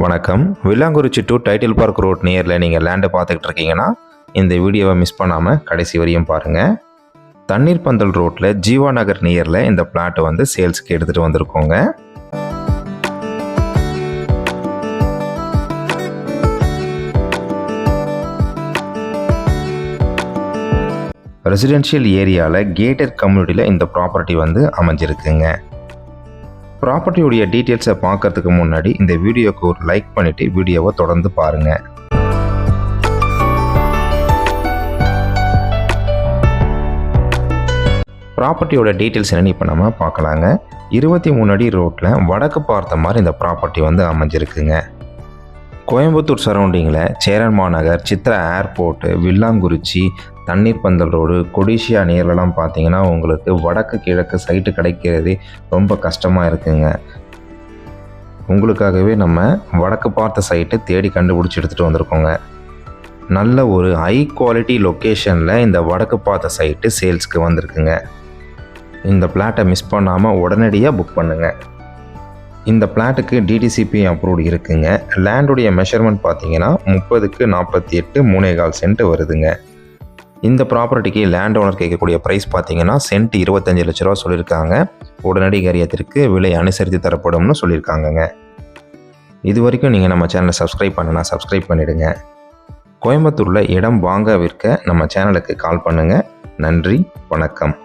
வணக்கம். வில்லாங்குறிச்சி to title park road நியரில் நீங்கள் லேண்டை பார்த்துக்கிட்டு இருக்கீங்கன்னா இந்த வீடியோவை மிஸ் பண்ணாமல் கடைசி வரையும் பாருங்கள். தண்ணீர் பந்தல் ரோட்டில் ஜீவா நகர் நியரில் இந்த பிளாட்டை வந்து சேல்ஸுக்கு எடுத்துகிட்டு வந்திருக்கோங்க. ரெசிடென்ஷியல் ஏரியாவில் கேட்டட் கம்யூனிட்டியில் இந்த ப்ராப்பர்ட்டி வந்து அமைஞ்சிருக்குங்க. ப்ராப்பர்ட்டியுடைய டீட்டெயில்ஸை பார்க்கறதுக்கு முன்னாடி இந்த வீடியோக்கு ஒரு லைக் பண்ணிவிட்டு வீடியோவை தொடர்ந்து பாருங்கள். ப்ராப்பர்ட்டியோட டீட்டெயில்ஸ் என்னென்னு இப்போ நம்ம பார்க்கலாங்க. 23 அடி ரோட்டில் வடக்கு பார்த்த மாதிரி இந்த ப்ராப்பர்ட்டி வந்து அமைஞ்சிருக்குங்க. கோயம்புத்தூர் சரௌண்டிங்கில் சேரன்மா நகர், சித்ரா ஏர்போர்ட்டு, வில்லாங்குறிச்சி, தண்ணீர் பந்தல் ரோடு, கொடிஷியா நியர்லாம் பார்த்தீங்கன்னா உங்களுக்கு வடக்கு கிழக்கு சைட்டு கிடைக்கிறதே ரொம்ப கஷ்டமாக இருக்குங்க. உங்களுக்காகவே நம்ம வடக்கு பார்த்த சைட்டு தேடி கண்டுபிடிச்சி எடுத்துகிட்டு வந்திருக்கோங்க. நல்ல ஒரு ஹை குவாலிட்டி லொக்கேஷனில் இந்த வடக்கு பார்த்த சைட்டு சேல்ஸ்க்கு வந்திருக்குங்க. இந்த பிளாட்டை மிஸ் பண்ணாமல் உடனடியாக புக் பண்ணுங்கள். இந்த பிளாட்டுக்கு டிடிசிபி அப்ரூவ்டு இருக்குங்க. லேண்டுடைய மெஷர்மெண்ட் பார்த்தீங்கன்னா 30க்கு 48 3.25 சென்ட் வருதுங்க. இந்த ப்ராப்பர்ட்டிக்கு லேண்ட் ஓனர் கேட்கக்கூடிய ப்ரைஸ் பார்த்தீங்கன்னா சென்ட் 25 லட்ச ரூபா சொல்லியிருக்காங்க. உடனடி காரியத்திற்கு விலை அனுசரித்து தரப்படும்னு சொல்லியிருக்காங்கங்க. இது வரைக்கும் நீங்கள் நம்ம சேனலை சப்ஸ்கிரைப் பண்ணனா சப்ஸ்கிரைப் பண்ணிவிடுங்க. கோயம்புத்தூரில் இடம் வாங்க விற்க நம்ம சேனலுக்கு கால் பண்ணுங்கள். நன்றி, வணக்கம்.